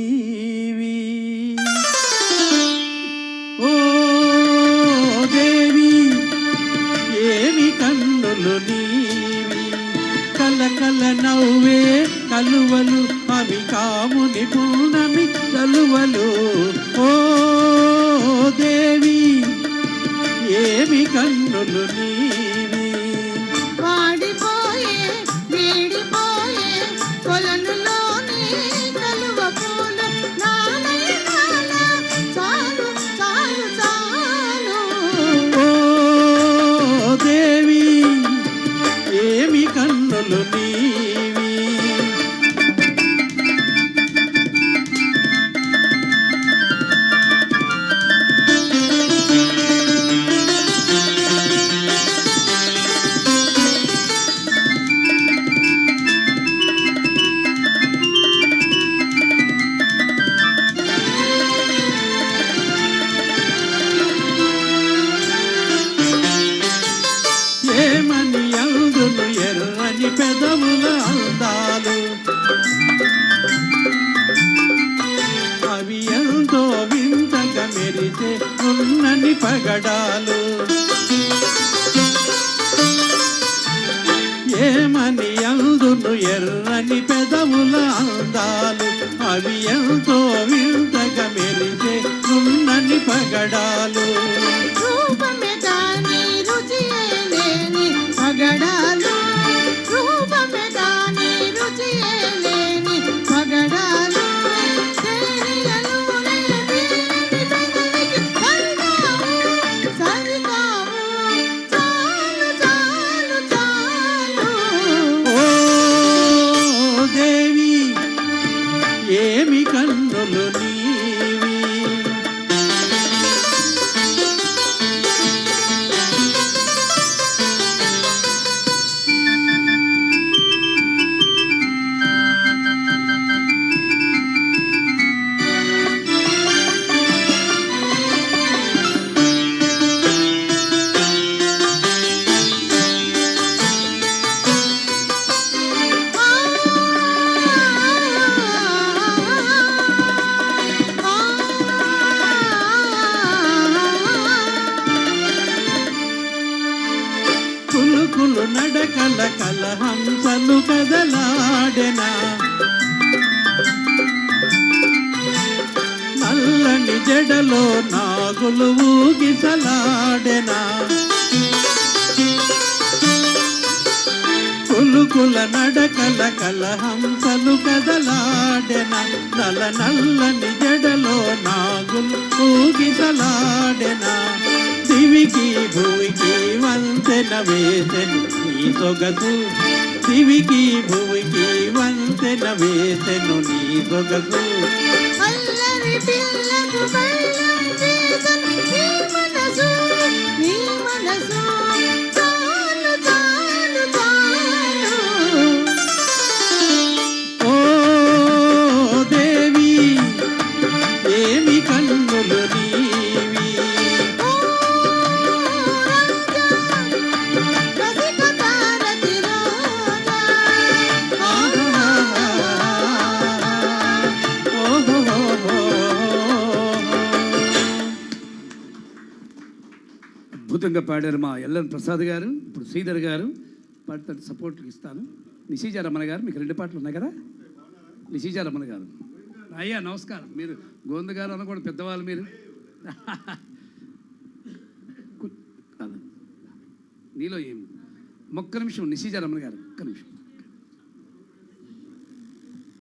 నీవి ఓ దేవి ఏమి కన్నులు నీవి కలకల నవ్వే కలువలు అవి కాముని పూర్ణమి కలువలు ఓ దేవి ఏమి కన్నులు నీవి వాడిపోయే వీడిపోయే కొలనులోని కలువ పూలు నానయనాల చాలు చాలు చాలు ఓ దేవి ఏమి కన్నులు నీవి ఏమని అందును ఎర్రని పెదవుల అందాలు అవి ఎంతో వింతగా మెరిసే ఉన్నని పగడాలు ఏమని అందును ఎర్రని పెదవుల అందాలు అవి ఎంతో వింతగా మెరిసే ఉన్నని పగడాలు రూపమే గాని రుచియే లేని పగడాలు రూపమే గాని రుచియే లేని పగడాలు తేరియలునే వీడి పెదవికి సరిగావు సరిగావు చాలు చాలు చాలు ఓ దేవి ఏమి కన్నులు నీవి కులుకులు నడకల కలహంసలు కదలాడెనా నల్లని జడలో నాగులు ఊగిసలాడెనా కులుకుల నడకల కలహంసలు కదలాడెనా నల్లని జడలో నాగులు ఊగిసలాడెనా దివికి భూమికి వంతెన వేసెను నీ సొగసు దివికి భూమికి వంతెన వేసెను నీ సొగసు అల్లరి పిల్లకు బల్లం చేసెను నీ మనసు చాలు చాలు చాలు ఓ దేవి ఏమి కన్నులు నీవి ఓ రాజా రసిక తారతి రాజా అద్భుతంగా పాడారు మా ఎల్ఎన్ ప్రసాద్ గారు. ఇప్పుడు శ్రీధర్ గారు పాడతారు, సపోర్ట్ ఇస్తాను. నిశీజా రమణ గారు, మీకు 2 పాటలు ఉన్నాయి కదా. నిశీజా రమణ గారు, అయ్యా నమస్కారం. మీరు గోంద గారు అనకూడదు, పెద్దవాళ్ళు మీరు. నీలో ఏం ఒక్క నిమిషం నిశీజా రమణ గారు, ఒక్క నిమిషం.